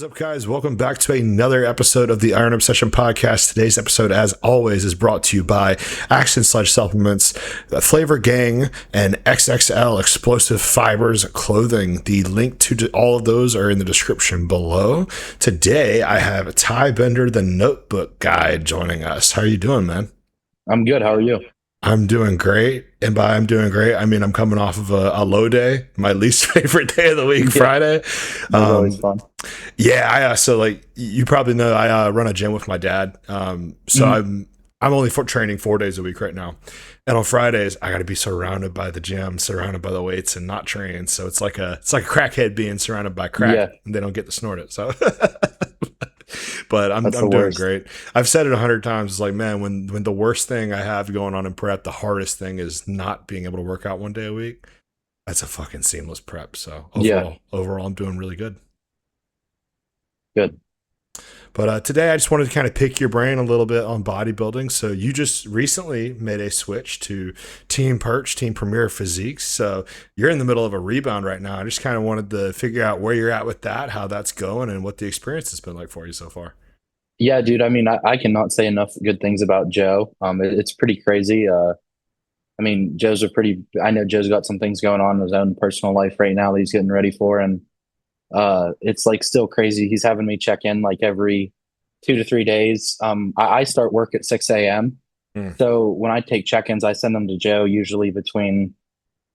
up, guys? Welcome back to another episode of the Iron Obsession Podcast. Today's episode, as always, is brought to you by Action Sledge Supplements, Flavor Gang, and XXL Explosive Fibers Clothing. The link to all of those are in the description below. Today, I have Ty Bender, the Notebook Guy, joining us. How are you doing, man? I'm good. How are you? I'm doing great. And by I'm doing great, I mean I'm coming off of a low day, my least favorite day of the week, Friday. That's always fun. Yeah, so like you probably know, I run a gym with my dad. I'm only training 4 days a week right now, and on Fridays I got to be surrounded by the gym, surrounded by the weights, and not train. So it's like a crackhead being surrounded by crack, and they don't get to snort it. So. But I'm doing great. I've said it 100 times. It's like, man, when the worst thing I have going on in prep, the hardest thing is not being able to work out one day a week. That's a fucking seamless prep. So overall, I'm doing really good. Good. But today I just wanted to kind of pick your brain a little bit on bodybuilding. So you just recently made a switch to Team Perch, Team Premier Physiques. So you're in the middle of a rebound right now. I just kind of wanted to figure out where you're at with that, how that's going, and what the experience has been like for you so far. Yeah, dude. I mean, I cannot say enough good things about Joe. It's pretty crazy. I mean, I know Joe's got some things going on in his own personal life right now that he's getting ready for. And it's like still crazy. He's having me check in like every 2 to 3 days. I start work at 6 a.m. So when I take check-ins, I send them to Joe usually between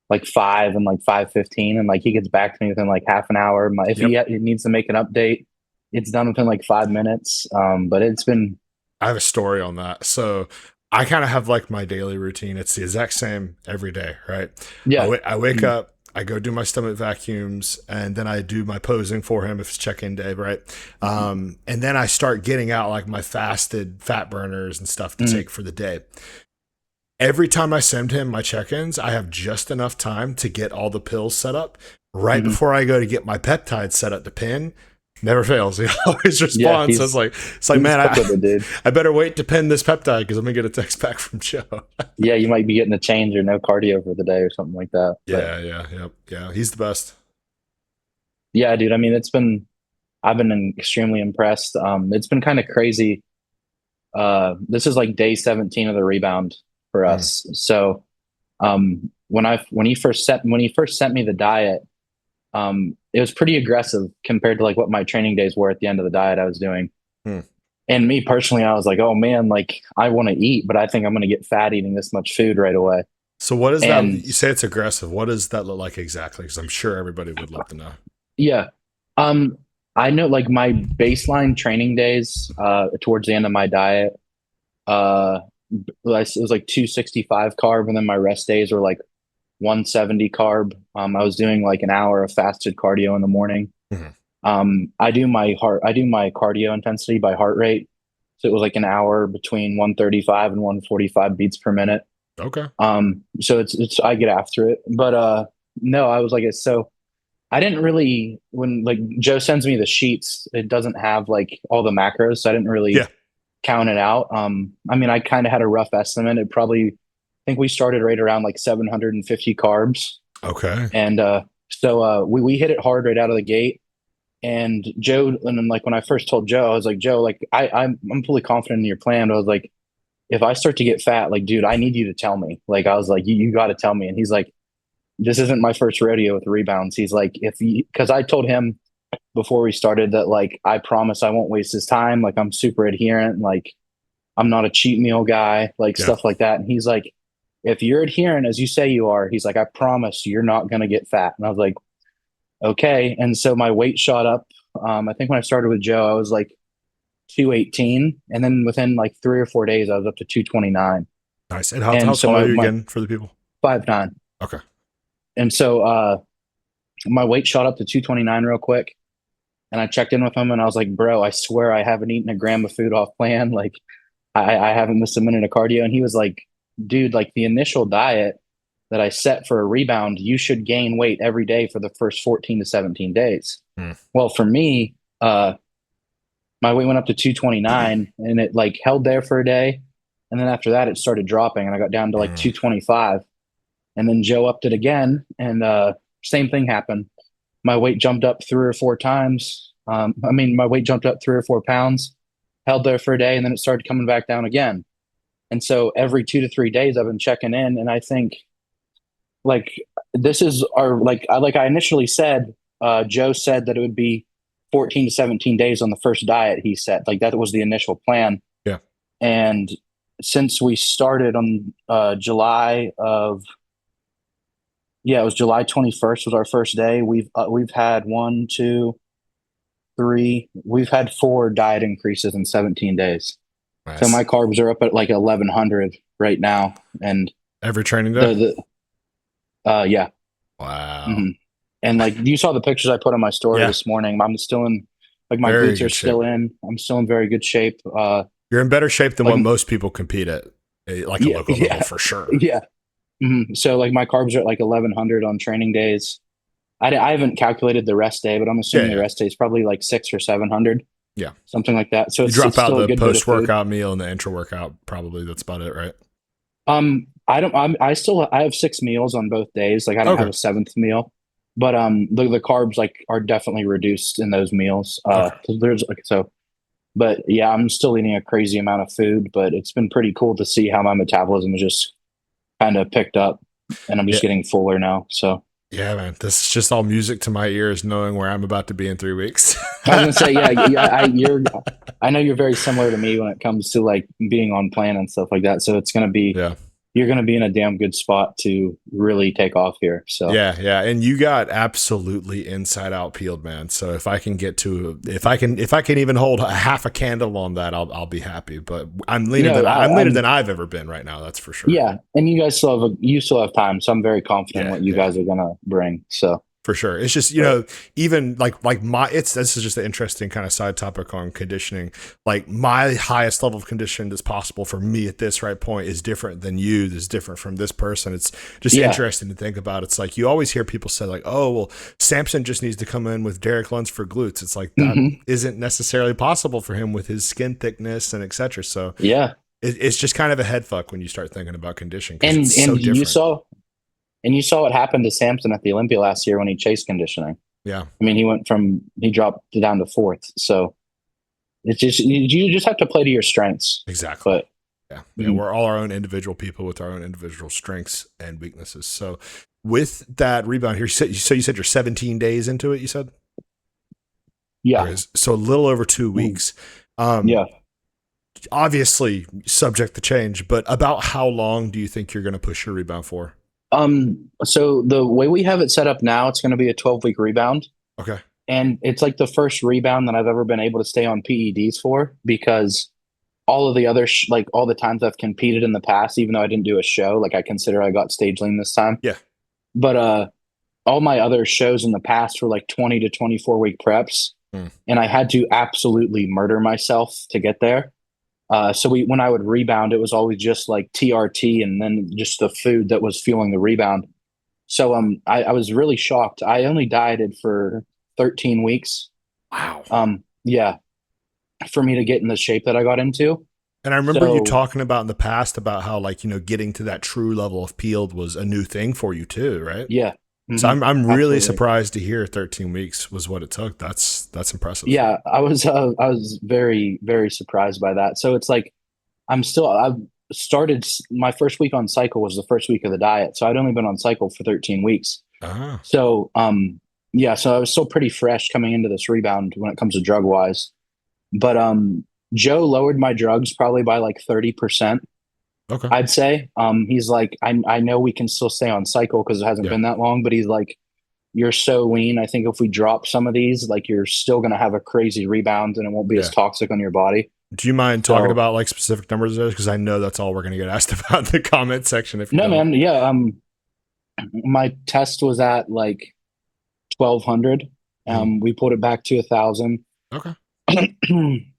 like 5 and like 5:15, and like he gets back to me within like half an hour. If he needs to make an update, it's done within like 5 minutes. But it's been. I have a story on that. So I kind of have like my daily routine. It's the exact same every day, right? Yeah. I wake up. I go do my stomach vacuums, and then I do my posing for him if it's check-in day, right? And then I start getting out like my fasted fat burners and stuff to take for the day. Every time I send him my check-ins, I have just enough time to get all the pills set up. Right before I go to get my peptides set up to pin, never fails. He always responds. So it's like, man, I better wait to pin this peptide because I'm gonna get a text back from Joe. Yeah, you might be getting a change or no cardio for the day or something like that. Yeah. He's the best. Yeah, dude. I mean, I've been extremely impressed. It's been kind of crazy. This is like day 17 of the rebound for us. So, when he first sent me the diet, it was pretty aggressive compared to like what my training days were at the end of the diet I was doing. And me personally, I was like, oh man, like I want to eat, but I think I'm going to get fat eating this much food right away. So what is that? You say it's aggressive. What does that look like exactly? Because I'm sure everybody would love to know. Yeah. I know like my baseline training days, towards the end of my diet, it was like 265 carb. And then my rest days were like 170 carb. I was doing like an hour of fasted cardio in the morning. I do my cardio intensity by heart rate. So it was like an hour between 135 and 145 beats per minute. Okay. So it's I get after it, but no, I was like, so I didn't really, when like Joe sends me the sheets, it doesn't have like all the macros. So I didn't really count it out. I mean, I kind of had a rough estimate. I think we started right around like 750 carbs. Okay. And so we hit it hard right out of the gate. And Joe, and then like when I first told Joe, I was like, Joe, like I'm fully confident in your plan. But I was like, if I start to get fat, like, dude, I need you to tell me. Like, I was like, you got to tell me. And he's like, this isn't my first rodeo with rebounds. He's like, because I told him before we started that like I promise I won't waste his time. Like I'm super adherent. Like I'm not a cheat meal guy. Like stuff like that. And he's like, if you're adherent as you say you are, he's like, I promise you're not going to get fat. And I was like, okay. And so my weight shot up. I think when I started with Joe, I was like 218. And then within like 3 or 4 days, I was up to 229. Nice. And how tall are you again for the people? 5'9". Okay. And so my weight shot up to 229 real quick. And I checked in with him and I was like, bro, I swear I haven't eaten a gram of food off plan. Like I haven't missed a minute of cardio. And he was like, dude, like the initial diet that I set for a rebound, you should gain weight every day for the first 14 to 17 days. Well, for me, my weight went up to 229 and it like held there for a day. And then after that, it started dropping and I got down to like 225. And then Joe upped it again and same thing happened. My weight jumped up 3 or 4 times. I mean, my weight jumped up 3 or 4 pounds, held there for a day, and then it started coming back down again. And so every 2 to 3 days, I've been checking in, and I think like this is our like I initially said. Joe said that it would be 14 to 17 days on the first diet. He said like that was the initial plan, Yeah. and since we started on July of yeah, it was July 21st was our first day. We've had one, two, three. We've had 4 diet increases in 17 days. So Nice. my carbs are up at like 1100 right now, and Every training day? yeah. Wow. hmm And like you saw the pictures I put on my story Yeah. this morning. I'm still in like my Very glutes are good shape. still in. I'm still in very good shape. You're in better shape than Like what most people compete at, like a yeah, local level yeah, for sure. yeah. So like my carbs are at like 1100 on training days. I haven't calculated the rest day, but I'm Yeah, assuming the yeah, rest day is probably like 6 or 700, yeah. something like that. So You it's drop out still a the good bit of post food. workout meal and the intra workout. Probably that's about it, right? I don't. I still I have 6 meals on both days. Like I don't have Okay. a seventh meal, but the carbs like are definitely reduced in those meals. Okay. There's like so, but yeah, I'm still eating a crazy amount of food. But it's been pretty cool to see how my metabolism has just kind of picked up, and I'm Yeah. just getting fuller now. So Yeah, man. This is just all music to my ears, knowing where I'm about to be in 3 weeks. I was gonna say, yeah, I know you're very similar to me when it comes to like being on plan and stuff like that. So it's gonna be Yeah. you're gonna be in a damn good spot to really take off here. So Yeah, yeah, and you got absolutely inside out peeled, man. So if I can get to, if I can even hold a half a candle on that, I'll be happy. But I'm leaner than I've ever been right now. That's for sure. yeah, and you guys you still have time, so I'm very confident in Yeah, what you yeah. guys are gonna bring. So, For sure. It's just, but even like this is just an interesting kind of side topic on conditioning. Like my highest level of conditioning that's possible for me at this right point is different than you, is different from this person. It's just yeah, interesting to think about. It's like you always hear people say like, oh, well, Samson just needs to come in with Derek Luntz for glutes. It's like that hmm isn't necessarily possible for him with his skin thickness and etc. So yeah, it's just kind of a head fuck when you start thinking about conditioning because and it's so different. you saw what happened to Samson at the Olympia last year when he chased conditioning. Yeah. I mean, he dropped down to fourth. So it's just you just have to play to your strengths. Exactly. But Yeah. Yeah. mhm. We're all our own individual people with our own individual strengths and weaknesses. So with that rebound here, you said you're 17 days into it, you said? Yeah, So a little over 2 weeks. Um, yeah. Obviously subject to change, but about how long do you think you're going to push your rebound for? So the way we have it set up now, it's going to be a 12-week rebound. Okay. And it's like the first rebound that I've ever been able to stay on PEDs for because all of the other, like all the times I've competed in the past, even though I didn't do a show, like I consider I got stage lean this time. Yeah. But all my other shows in the past were like 20 to 24 week preps. And I had to absolutely murder myself to get there. So when I would rebound, it was always just like TRT and then just the food that was fueling the rebound. So I was really shocked. I only dieted for 13 weeks. Wow. Yeah, for me to get in the shape that I got into. And I remember you So talking about in the past about how like, getting to that true level of peeled was a new thing for you too, right? yeah, So I'm really absolutely. surprised to hear 13 weeks was what it took. That's impressive. Yeah, I was very very surprised by that. So it's like I've started my first week on cycle was the first week of the diet. So I'd only been on cycle for 13 weeks. Ah, So yeah, so I was still pretty fresh coming into this rebound when it comes to drug wise. But Joe lowered my drugs probably by like 30%, okay. I'd say. He's like, I know we can still stay on cycle because it hasn't Yeah. been that long, but he's like, you're so lean. I think if we drop some of these, like you're still gonna have a crazy rebound and it won't be as Yeah. toxic on your body. Do you mind talking So about like specific numbers there? Because I know that's all we're going to get asked about in the comment section if you no don't. man, yeah. My test was at like 1200. We pulled it back to 1,000. Okay.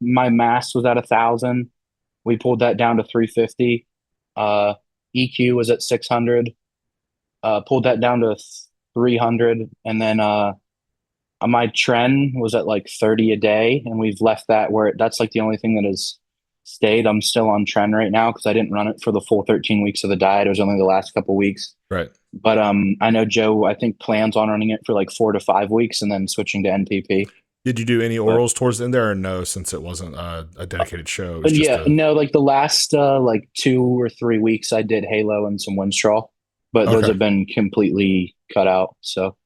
My mass was at 1,000. We pulled that down to 350. EQ was at 600. Pulled that down to 300, and then my trend was at like 30 a day, and we've left that where that's like the only thing that has stayed. I'm still on trend right now because I didn't run it for the full 13 weeks of the diet. It was only the last couple weeks. Right. But I know Joe, I think plans on running it for like 4 to 5 weeks and then switching to NPP. Did you do any But orals towards the end there, or no? Since it wasn't a dedicated show, it was but just yeah, a no, like the last like 2 or 3 weeks, I did Halo and some Winstraw, but those okay. have been completely cut out. So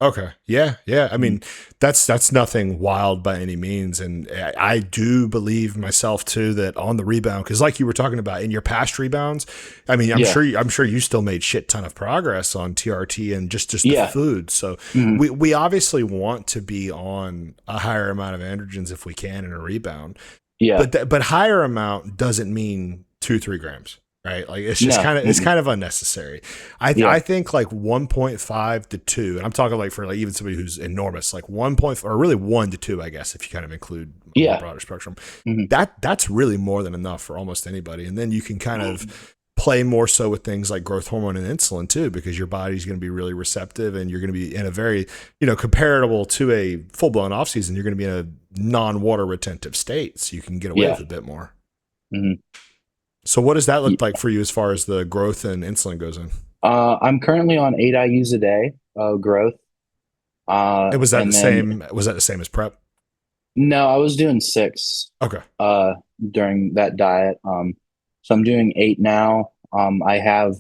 Okay. Yeah. Yeah. I mm, mean, that's nothing wild by any means, and I do believe myself too that on the rebound, because like you were talking about in your past rebounds, I mean, yeah, I'm sure you still made shit ton of progress on TRT and just the yeah, food. So mhm, we obviously want to be on a higher amount of androgens if we can in a rebound, yeah, but higher amount doesn't mean 2-3 grams, right? Like it's just no, it's kind of unnecessary. yeah, I think like 1.5 to 2, and I'm talking like for like even somebody who's enormous, like 1 point, or really 1 to 2, I guess, if you kind of include a more yeah, broader spectrum. mhm, That's really more than enough for almost anybody, and then you can kind of play more so with things like growth hormone and insulin too, because your body's going to be really receptive, and you're going to be in a very, comparable to a full-blown off season, you're going to be in a non-water retentive state, so you can get away yeah. with a bit more. Mhm. So what does that look like for you as far as the growth and insulin goes in? I'm currently on 8 IU's a day growth. And And then was that the same as prep? no, I was doing 6 Okay. uh, during that diet. So I'm doing 8 now. I have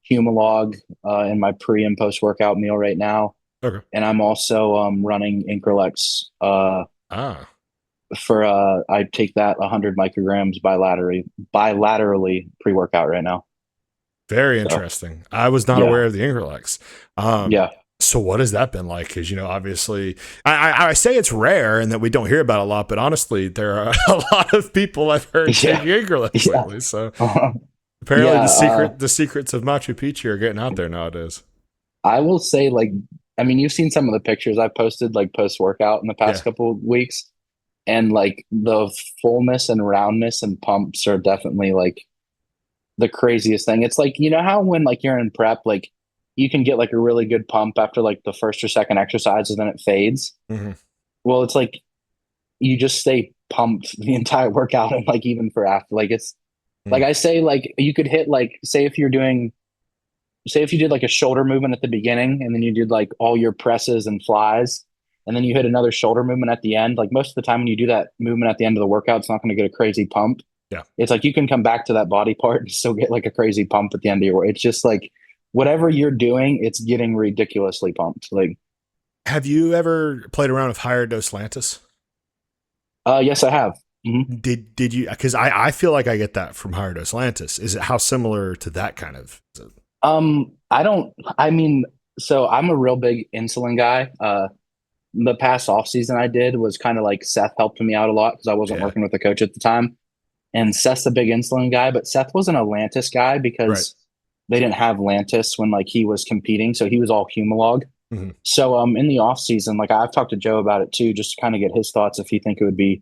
Humalog in my pre and post workout meal right now, Okay. and I'm also running INCRALEX Ah, for I take that 100 micrograms bilaterally pre workout right now. very So interesting. I was not yeah, aware of the INCRALEX. yeah, So what has that been like? Because obviously, I say it's rare and that we don't hear about a lot, but honestly, there are a lot of people I've heard take yeah, INCRALEX yeah, lately. So uh, apparently, yeah. the secrets of Machu Picchu are getting out there nowadays. I will say, like, I mean, you've seen some of the pictures I posted, like post workout in the Yeah. past couple of weeks, and like the fullness and roundness and pumps are definitely like the craziest thing. It's like, you know how when like you're in prep, like you can get like a really good pump after like the first or second exercise and then it fades. Hmm. Well, it's like you just stay pumped the entire workout and like even for after. Like it's like I say, like you could hit like say if you did like a shoulder movement at the beginning and then you did like all your presses and flies and then you hit another shoulder movement at the end, like most of the time when you do that movement at the end of the workout, it's not going to get a crazy pump. Yeah. It's like you can come back to that body part and still get like a crazy pump at the end of your work. It's just like whatever you're doing, it's getting ridiculously pumped. Like, Have you ever played around with higher dose Lantus? yes, I have. Hmm. Did you? Because I feel like I get that from higher dose Lantus. Is it how similar to that kind of? Is it, I don't, I mean, so I'm a real big insulin guy. The past off season I did was kind of like Seth helped me out a lot because I wasn't yeah. working with a coach at the time. And Seth's a big insulin guy, but Seth wasn't a Lantus guy Right. because they didn't have Lantus when like he was competing, so he was all Humalog. Hmm. So in the off season, like I've talked to Joe about it too, just to kind of get his thoughts if he think it would be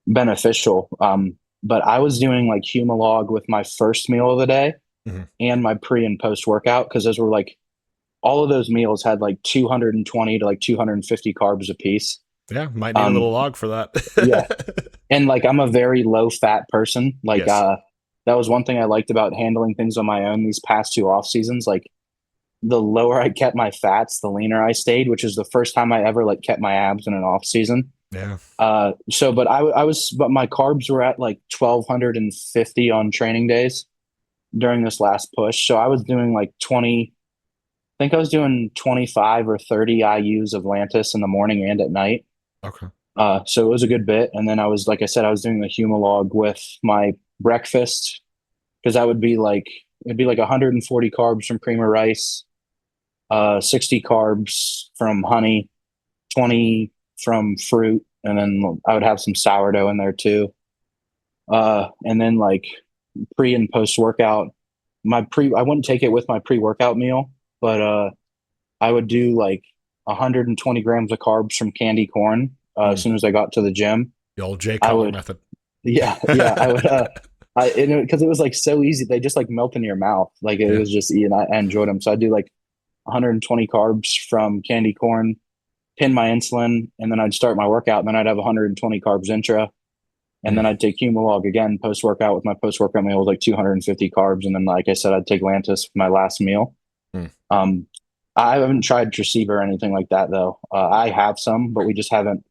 beneficial. But I was doing like Humalog with my first meal of the day Hmm. and my pre and post workout because those were like all of those meals had like 220 to like 250 carbs a piece. Yeah. Might need a Um, little log for yeah, that. and like I'm a very low fat person. Like Yes. that was one thing I liked about handling things on my own these past 2 off seasons. Like the lower I kept my fats, the leaner I stayed, which is the first time I ever like kept my abs in an off season. Yeah. But but my carbs were at like 1250 on training days during this last push. So I was doing like 20, I think I was doing 25 or 30 IUs of Lantus in the morning and at night. Okay. So it was a good bit. And then I was, like I said, I was doing the Humalog with my breakfast because it'd be like 140 carbs from cream of rice, 60 carbs from honey, 20 from fruit. And then I would have some sourdough in there too. And then like pre and post workout, I wouldn't take it with my pre workout meal, but, I would do like 120 grams of carbs from candy corn as Mm. soon as I got to the gym. The old Jay I Cutler would, method. yeah, yeah, I would. Because it was like so easy. They just like melt in your mouth. Like it Yeah. was just, and I enjoyed them. So I do like 120 carbs from candy corn, pin my insulin, and then I'd start my workout. And then I'd have 120 carbs intra, and Mm. then I'd take Humalog again post workout with my post workout meal was like 250 carbs, and then like I said, I'd take Lantus for my last meal. Mm. Um, I haven't tried Traceba or anything like that though. I have some, but we just haven't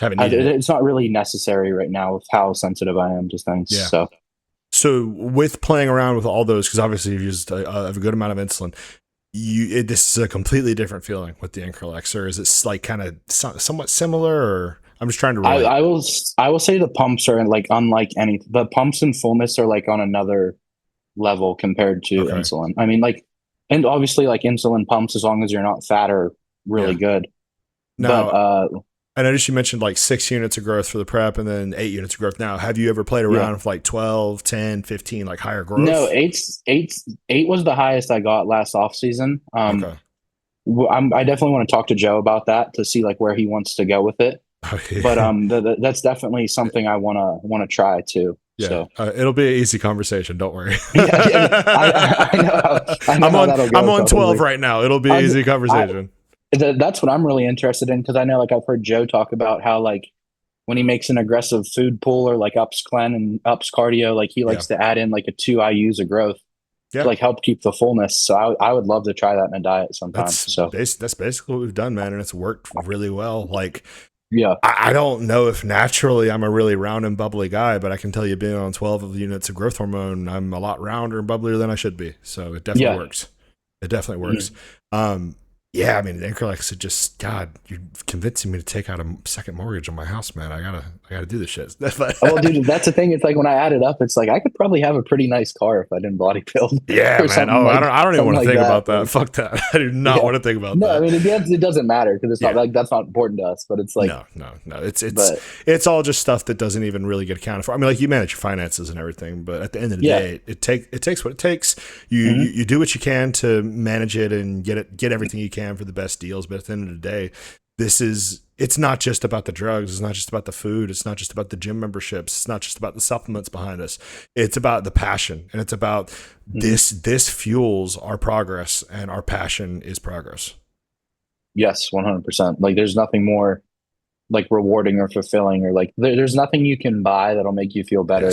Haven't needed it. It's not really necessary right now with how sensitive I am to things. Yeah. So with playing around with all those, because obviously you've used a good amount of insulin, this is a completely different feeling with the INCRALEX, or is it like kind of somewhat similar? Or I'm just trying to relate. I will say the pumps are like unlike any. The pumps and fullness are like on another level compared to Okay. insulin. I mean, like, and obviously, like insulin pumps, as long as you're not fat, are really Yeah. good. Now, But I noticed you mentioned like 6 units of growth for the prep and then 8 units of growth. Now, have you ever played around with like 12, 10, 15, like higher growth? no, eight was the highest I got last off season. Okay. I definitely want to talk to Joe about that to see like where he wants to go with it. But that's definitely something I want to try too. Yeah, So it'll be an easy conversation. Don't worry. I know how that'll go. I'm on 12 probably. right now. It'll be an easy conversation. That's what I'm really interested in, because I know like I've heard Joe talk about how like when he makes an aggressive food pull or like ups clen and ups cardio, like he likes to add in like a 2 IUs of growth to like help keep the fullness. So I would love to try that in a diet sometime. That's basically what we've done, man, and it's worked really well. Like, yeah, I don't know if naturally I'm a really round and bubbly guy, but I can tell you, being on 12 units of growth hormone, I'm a lot rounder and bubblier than I should be. So it definitely works. It definitely works. Yeah, I mean, INCRALEX is just, God, you're convincing me to take out a second mortgage on my house, man. I gotta do this shit. Well, dude, that's the thing. It's like when I add it up, it's like I could probably have a pretty nice car if I didn't body build. Yeah, man. Oh, like, I don't even want to think about that. Fuck that. I do not want to think about that. No, I mean, it doesn't matter, because it's not like that's not important to us. But it's like no. It's all just stuff that doesn't even really get accounted for. I mean, like, you manage your finances and everything, but at the end of the day, it takes what it takes. You do what you can to manage it and get everything you can for the best deals. But at the end of the day, it's not just about the drugs. It's not just about the food. It's not just about the gym memberships. It's not just about the supplements behind us. It's about the passion, and it's about this fuels our progress, and our passion is progress. Yes, 100%. Like there's nothing more like rewarding or fulfilling, or like there's nothing you can buy that'll make you feel better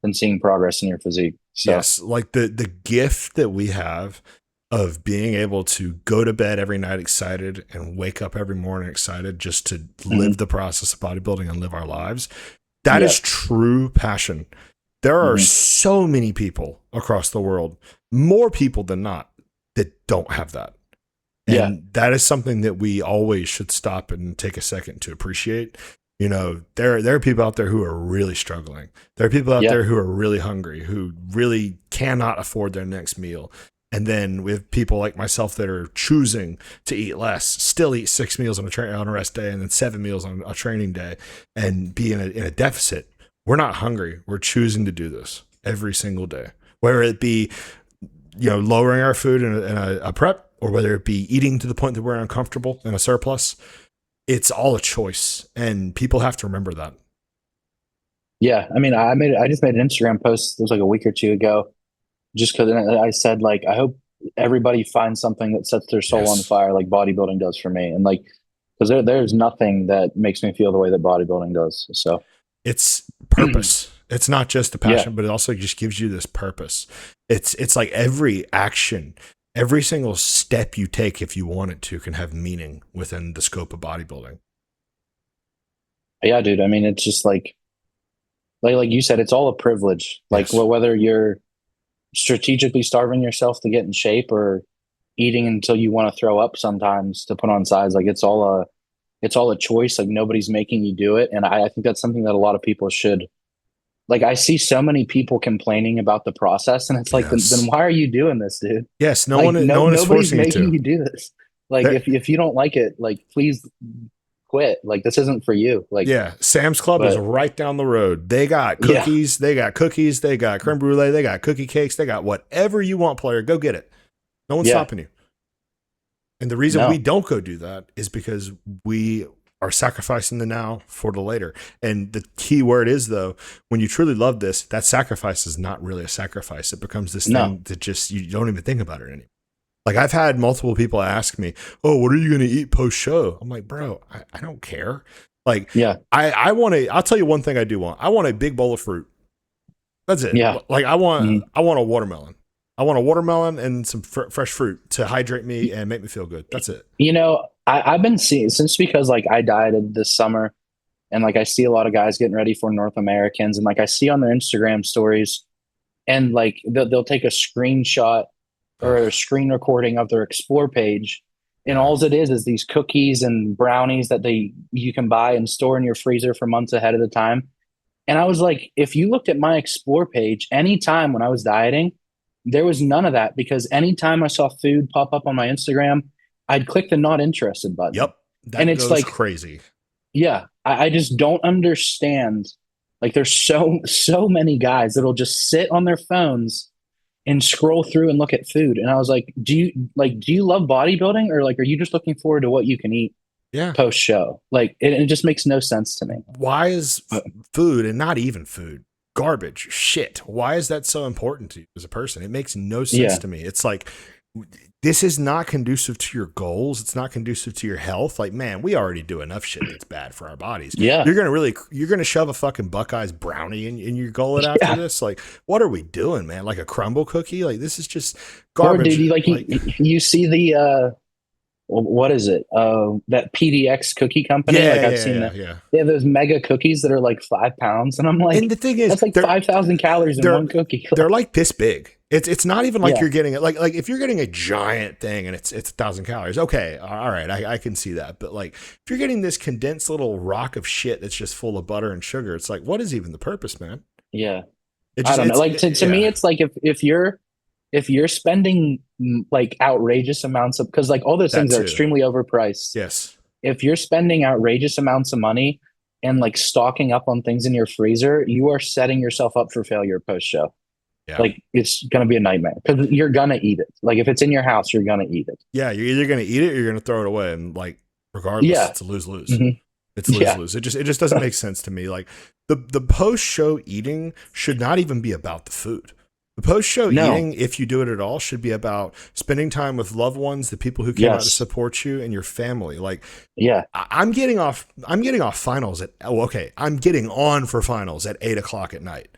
than seeing progress in your physique. So. Yes, like the gift that we have of being able to go to bed every night excited and wake up every morning excited just to live the process of bodybuilding and live our lives. That is true passion. There are so many people across the world, more people than not, that don't have that. And that is something that we always should stop and take a second to appreciate. You know, there are people out there who are really struggling. There are people out there who are really hungry, who really cannot afford their next meal. And then with people like myself that are choosing to eat less, still eat 6 meals on a rest day, and then 7 meals on a training day, and be in a deficit. We're not hungry. We're choosing to do this every single day, whether it be, lowering our food in a prep, or whether it be eating to the point that we're uncomfortable in a surplus. It's all a choice, and people have to remember that. Yeah, I mean, I just made an Instagram post. It was like a week or two ago, just because I said, like, I hope everybody finds something that sets their soul on fire, like bodybuilding does for me. And like, because there's nothing that makes me feel the way that bodybuilding does. So it's purpose. It's not just a passion, but it also just gives you this purpose. It's like every action, every single step you take, if you want it to, can have meaning within the scope of bodybuilding. Yeah, dude. I mean, it's just like you said, it's all a privilege. Like, whether you're strategically starving yourself to get in shape, or eating until you want to throw up sometimes to put on size, like it's all a choice. Like, nobody's making you do it. And I think that's something that a lot of people should, like, I see so many people complaining about the process, and it's like, then why are you doing this, dude? Yes. No one is forcing making you do this. Like, if you don't like it, like, please quit. Like, this isn't for you. Like, Sam's Club is right down the road. They got cookies, they got creme brulee, they got cookie cakes, they got whatever you want, player. Go get it. No one's stopping you. And the reason we don't go do that is because we are sacrificing the now for the later. And the key word is, though, when you truly love this, that sacrifice is not really a sacrifice. It becomes this thing that just, you don't even think about it anymore. Like, I've had multiple people ask me, "Oh, what are you going to eat post show?" I'm like, bro, I don't care. Like, I'll tell you one thing I do want. I want a big bowl of fruit. That's it. Yeah. Like, I want a watermelon. I want a watermelon and some fresh fruit to hydrate me and make me feel good. That's it. I've been seeing, since, because like I dieted this summer, and like I see a lot of guys getting ready for North Americans, and like I see on their Instagram stories, and like they'll take a screenshot or a Ugh, screen recording of their explore page, and yeah. all it is these cookies and brownies that they you can buy and store in your freezer for months ahead of the time. And I was like, if you looked at my explore page anytime when I was dieting, there was none of that, because anytime I saw food pop up on my Instagram, I'd click the not interested button. Yep. And That it's goes like, crazy. yeah, I just don't understand. Like there's so many guys that'll just sit on their phones and scroll through and look at food. And I was like, do you love bodybuilding, or like are you just looking forward to what you can eat Yeah. post show? Like it just makes no sense to me. Why is But food, and not even food, garbage, shit? Why is that so important to you as a person? It makes no sense yeah, to me. It's like, this is not conducive to your goals. It's not conducive to your health. Like, man, we already do enough shit that's bad for our bodies. yeah, You're gonna shove a fucking Buckeyes brownie in your gullet after yeah. this? Like, what are we doing, man? Like a crumble cookie? Like, this is just Or dude, garbage. you, Like, you see the what is it? That PDX cookie company. yeah, Like I've yeah, seen yeah, that yeah. they have those mega cookies that are like 5 pounds, and I'm And like, the thing is, that's like 5,000 calories in they're one cookie. they're like this big. It's not even like Yeah, you're getting it, like if you're getting a giant thing and it's 1,000 calories. Okay, all right, I can see that. But like if you're getting this condensed little rock of shit that's just full of butter and sugar, it's like, what is even the purpose, man? yeah. It I just don't know. Like to me, yeah, it's like if you're spending like outrageous amounts of, because like all those that things are too. extremely overpriced. Yes, If you're spending outrageous amounts of money and like stocking up on things in your freezer, you are setting yourself up for failure post show. yeah, Like it's gonna be a nightmare because you're gonna eat it. Like if it's in your house, you're gonna eat it. yeah. You're either gonna eat it or you're gonna throw it away, and like regardless, Yeah. it's a lose lose. Hmm. It's lose Yeah. lose. It just doesn't make sense to me. Like the post show eating should not even be about the food. The post show No. eating, if you do it at all, should be about spending time with loved ones, the people who came out to Yes. support you, and your family. Like Yeah. I'm getting off. I'm getting off finals at. Oh, okay. I'm getting on for finals at 8 o'clock at night.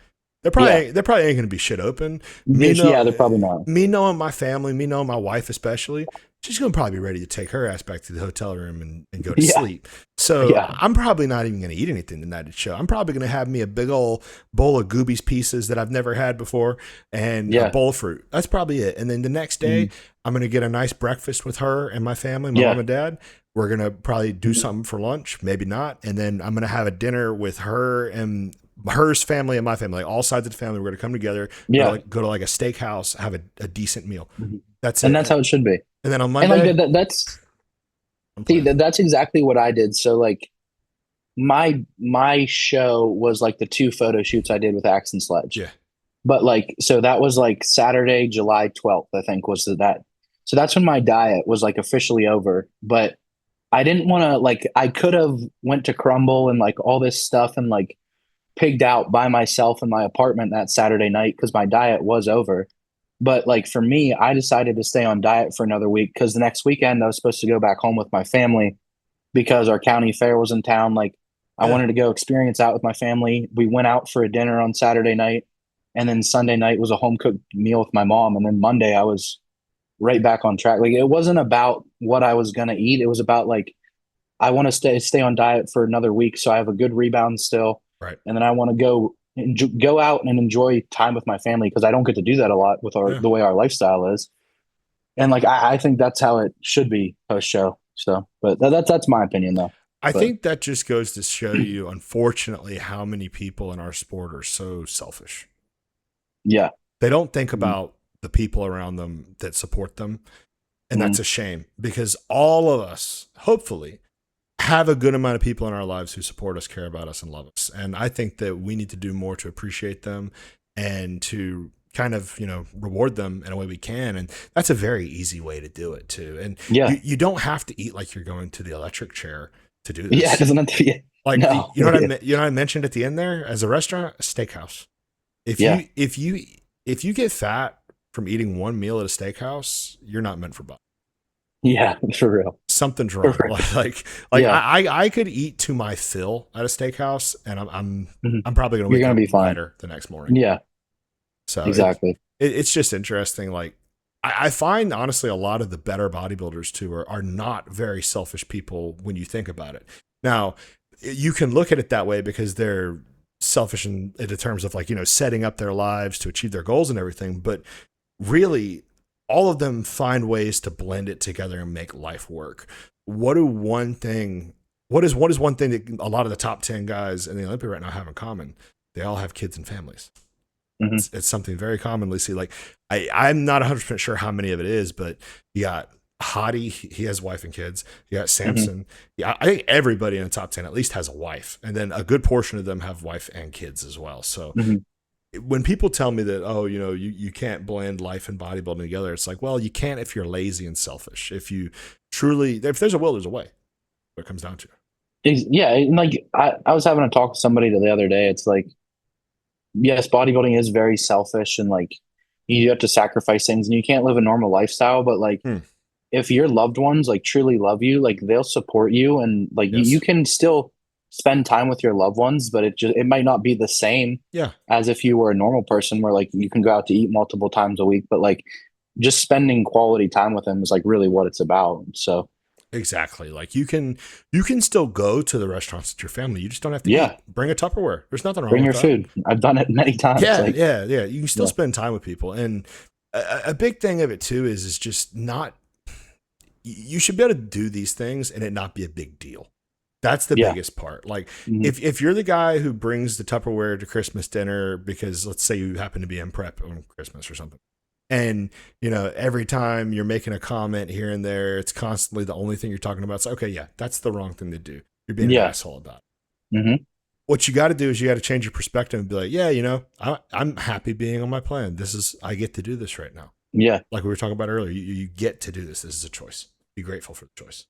Yeah. They're probably ain't gonna be shit open. Me Yeah. know They're probably not. me knowing my family, me knowing my wife especially, she's gonna probably be ready to take her ass back to the hotel room and go to Yeah. sleep. So Yeah. I'm probably not even gonna eat anything the night of the show. I'm probably gonna have me a big old bowl of Goobies pieces that I've never had before and a Yeah. bowl of fruit. That's probably it. And then the next day, Mhm. I'm gonna get a nice breakfast with her and my family, my mom Yeah. and dad. We're gonna probably do Mhm. something for lunch, maybe not, and then I'm gonna have a dinner with her and hers family and my family, like all sides of the family. We're gonna come together, Yeah. go to like a steakhouse, have a decent meal. Mhm. That's And that's it. how it should be. And then on And like Monday, that's I'm see playing. that's exactly what I did. So like my show was like the two photo shoots I did with Axe and Sledge. Yeah, But like so that was like Saturday, July 12th, I think was that. So that's when my diet was like officially over. But I didn't want to like I could have went to Crumble and like all this stuff and like pigged out by myself in my apartment that Saturday night because my diet was over. But like for me, I decided to stay on diet for another week because the next weekend I was supposed to go back home with my family because our county fair was in town. Like I yeah, wanted to go experience out with my family. We went out for a dinner on Saturday night, and then Sunday night was a home cooked meal with my mom, and then Monday I was right back on track. Like it wasn't about what I was gonna eat. It was about like I want to stay on diet for another week so I have a good rebound still, right. and then I want to go out and enjoy time with my family because I don't get to do that a lot with our Yeah. the way our lifestyle is. And like I think that's how it should be post show. So, but that's my opinion though. I But think that just goes to show you, unfortunately, how many people in our sport are so selfish. yeah. They don't think Mhm. about the people around them that support them. And that's Mhm. a shame because all of us, hopefully, have a good amount of people in our lives who support us, care about us, and love us. And I think that we need to do more to appreciate them and to kind of, reward them in a way we can. And that's a very easy way to do it too. And Yeah. you don't have to eat like you're going to the electric chair to do Yeah, it this. doesn't have to be. Like, No. you know what I mentioned at the end there? As a restaurant, a steakhouse. If Yeah. you get fat from eating one meal at a steakhouse, you're not meant for body. Yeah, for real. Something's For wrong. real. Like Yeah. I could eat to my fill at a steakhouse, and Mhm. I'm probably gonna You're wake gonna up be fine. lighter the next morning. Yeah, So exactly. it's just interesting. Like I find honestly a lot of the better bodybuilders too are not very selfish people when you think about it. Now you can look at it that way because they're selfish in terms of like, setting up their lives to achieve their goals and everything. But really, all of them find ways to blend it together and make life work. What is one thing that a lot of the top 10 guys in the Olympia right now have in common? They all have kids and families. Mm-hmm. It's something very commonly see. Like I'm not 100% sure how many of it is, but you got Hottie, he has wife and kids. You got Samson. Mm-hmm. Yeah, I think everybody in the top 10 at least has a wife, and then a good portion of them have wife and kids as well. So when people tell me that, oh, you can't blend life and bodybuilding together, it's like, well, you can't if you're lazy and selfish. If there's a will, there's a way. What it comes down to. Yeah, and like I was having a talk with somebody the other day. It's like, yes, bodybuilding is very selfish, and like you have to sacrifice things, and you can't live a normal lifestyle. But like, if your loved ones like truly love you, like they'll support you, and like Yes. you can still spend time with your loved ones, but it might not be the same as if you were a normal person where like you can go out to eat multiple times a week, but like just spending quality time with them is like really what it's about. So exactly, like you can still go to the restaurants with your family. You just don't have to eat. Bring a Tupperware. There's nothing wrong bring with your that. food. I've done it many times. Yeah. You can still spend time with people, and a big thing of it too is just not. You should be able to do these things and it not be a big deal. That's the biggest part. Like if you're the guy who brings the Tupperware to Christmas dinner because let's say you happen to be in prep on Christmas or something, and every time you're making a comment here and there, it's constantly the only thing you're talking about. So okay, that's the wrong thing to do. You're being an asshole about it. What you got to do is you got to change your perspective and be like, I'm happy being on my plan. I get to do this right now. Yeah, like we were talking about earlier, you get to do this. This is a choice. Be grateful for the choice.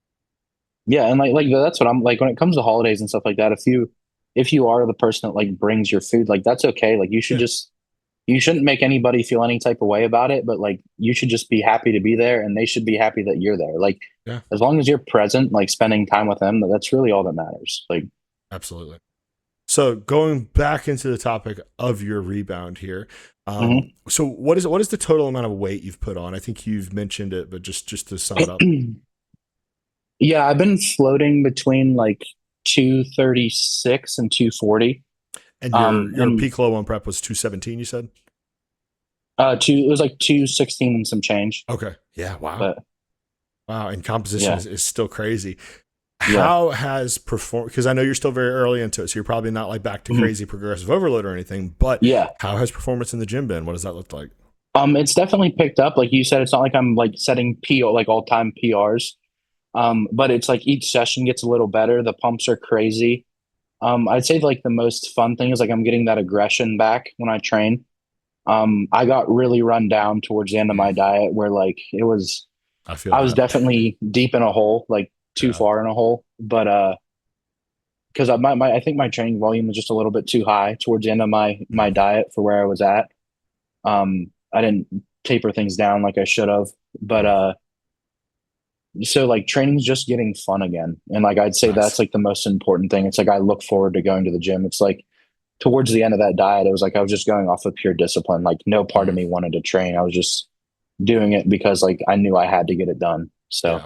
Yeah, and like that's what I'm like when it comes to holidays and stuff like that. If you are the person that like brings your food, like that's okay. Like you shouldn't make anybody feel any type of way about it, but like you should just be happy to be there, and they should be happy that you're there. Like as long as you're present, like spending time with them, that's really all that matters. Like absolutely. So going back into the topic of your rebound here, so what is the total amount of weight you've put on? I think you've mentioned it, but just to sum it up. Yeah, I've been floating between like 236 and 240. And your peak low on prep was 217, you said? It was like 216 and some change. Okay. Yeah. Wow. But, wow. And composition is still crazy. How has perform? Because I know you're still very early into it, so you're probably not like back to crazy progressive overload or anything. But how has performance in the gym been? What does that look like? It's definitely picked up. Like you said, it's not like I'm like setting like all time PRs. But it's like each session gets a little better. The pumps are crazy. I'd say like the most fun thing is like I'm getting that aggression back when I train. I got really run down towards the end of my diet where like I was definitely deep in a hole, like too far in a hole. But because I think my training volume was just a little bit too high towards the end of my diet for where I was at. I didn't taper things down like I should have, but so like training's just getting fun again. And like I'd say that's like the most important thing. It's like I look forward to going to the gym. It's like towards the end of that diet, it was like I was just going off of pure discipline. Like no part of me wanted to train. I was just doing it because like I knew I had to get it done. So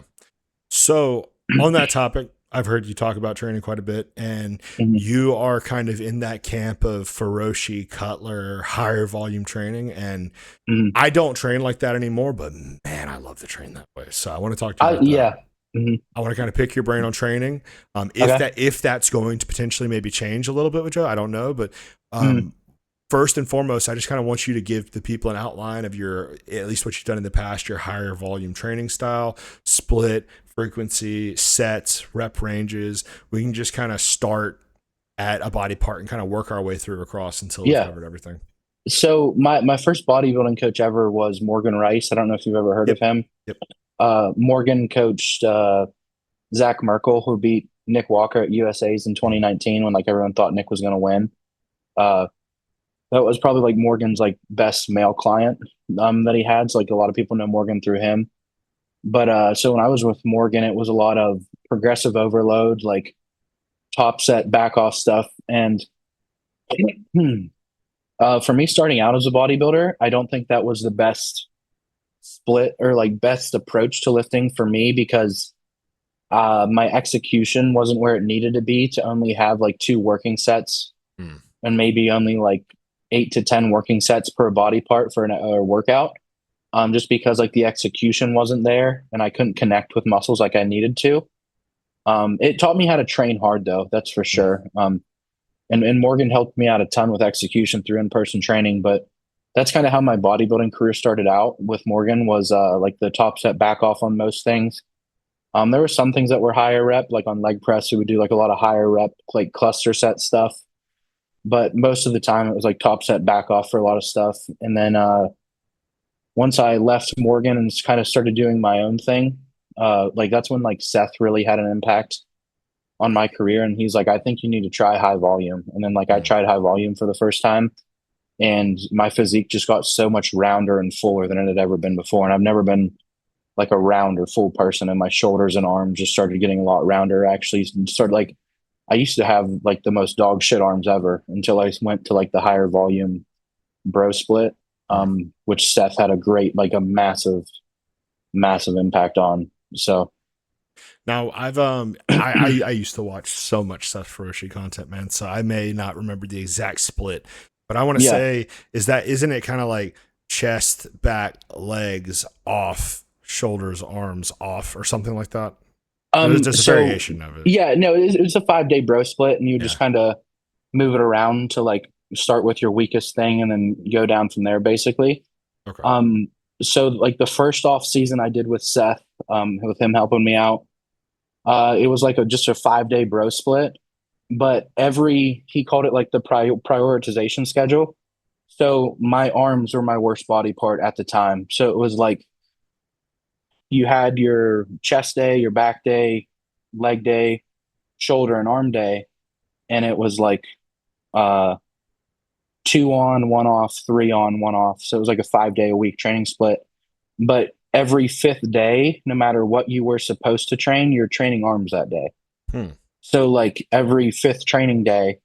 on that topic, I've heard you talk about training quite a bit, and you are kind of in that camp of Feroce, Cutler, higher volume training. And I don't train like that anymore, but man, I love to train that way. So I want to talk to you about that. I want to kind of pick your brain on training. If that's going to potentially maybe change a little bit with Joe, I don't know. But first and foremost, I just kind of want you to give the people an outline of at least what you've done in the past, your higher volume training style, split, frequency, sets, rep ranges. We can just kind of start at a body part and kind of work our way through across until we've covered everything. So my first bodybuilding coach ever was Morgan Rice. I don't know if you've ever heard of him. Morgan coached Zach Merkel, who beat Nick Walker at USA's in 2019 when like everyone thought Nick was going to win. That was probably like Morgan's like best male client that he had. So like a lot of people know Morgan through him. But so when I was with Morgan, it was a lot of progressive overload, like top set, back off stuff. And for me starting out as a bodybuilder, I don't think that was the best split or like best approach to lifting for me because My execution wasn't where it needed to be to only have like two working sets Hmm. and maybe only like 8 to 10 working sets per body part for a workout. Just because like the execution wasn't there and I couldn't connect with muscles like I needed to. It taught me how to train hard though, that's for Hmm. sure. And Morgan helped me out a ton with execution through in-person training, but that's kind of how my bodybuilding career started out with Morgan was like the top set back off on most things. There were some things that were higher rep, like on leg press, we would do like a lot of higher rep, like cluster set stuff. But most of the time it was like top set back off for a lot of stuff. And then once I left Morgan and kind of started doing my own thing, like that's when like Seth really had an impact on my career. And he's like, I think you need to try high volume. And then like I Hmm. tried high volume for the first time and my physique just got so much rounder and fuller than it had ever been before. And I've never been like a round or full person, and my shoulders and arms just started getting a lot rounder. Actually, started like I used to have like the most dog shit arms ever until I went to like the higher volume bro split, Hmm. which Seth had a great, like a massive, massive impact on. So Now I've I used to watch so much Seth Feroci content, man. So I may not remember the exact split, but I want to yeah, say isn't it kind of like chest, back, legs off, shoulders, arms off, or something like that? There's just a so variation of it. yeah, no, it was a 5 day bro split, and you Yeah. just kind of move it around to like start with your weakest thing and then go down from there, basically. Okay. Um, so like the first off season I did with Seth, with him helping me out, it was like just a 5 day bro split, but he called it like the prioritization schedule. So my arms were my worst body part at the time. So it was like you had your chest day, your back day, leg day, shoulder and arm day, and it was like uh 2 on, 1 off, 3 on, 1 off. So it was like a 5 day a week training split. But every fifth day, no matter what you were supposed to train, you're training arms that day. Hmm. So like every fifth training day,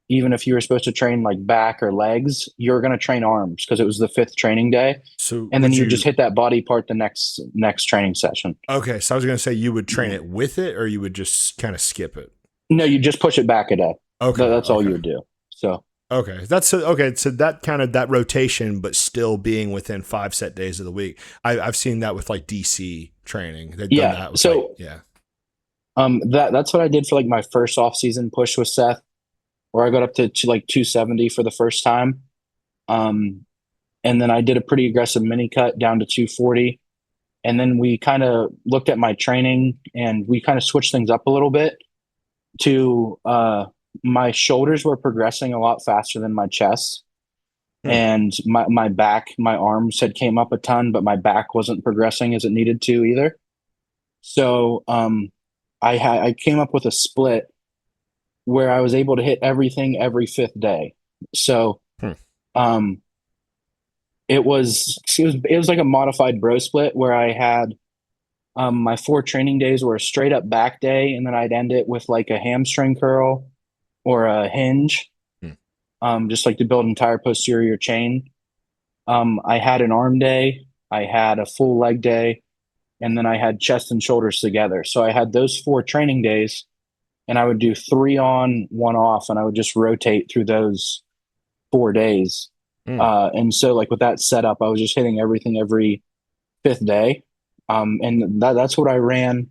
even if you were supposed to train like back or legs, you're going to train arms because it was the fifth training day. So And then would you would just you? hit that body part the next training session. Okay, so I was gonna say you would train Yeah. it with it, or you would just kind of skip it. No, you just push it back a day. Okay. That's all you Okay. would do. So Okay, that's okay. So that kind of that rotation, but still being within 5 set days of the week. I've seen that with like DC training. They've done yeah, that with like so yeah. that's what I did for like my first off season push with Seth, where I got up to like 270 for the first time. Um, and then I did a pretty aggressive mini cut down to 240. And then we kind of looked at my training and we kind of switched things up a little bit to my shoulders were progressing a lot faster than my chest. Hmm. And my back, my arms had came up a ton, but my back wasn't progressing as it needed to either. So I came up with a split where I was able to hit everything every fifth day. So Hmm. um it was like a modified bro split where I had my 4 training days were a straight up back day, and then I'd end it with like a hamstring curl or a hinge, Hmm. just like to build entire posterior chain. I had an arm day, I had a full leg day, and then I had chest and shoulders together. So I had those 4 training days, and I would do 3 on, 1 off, and I would just rotate through those 4 days. Hmm. And so, like with that setup, I was just hitting everything every fifth day. And that's what I ran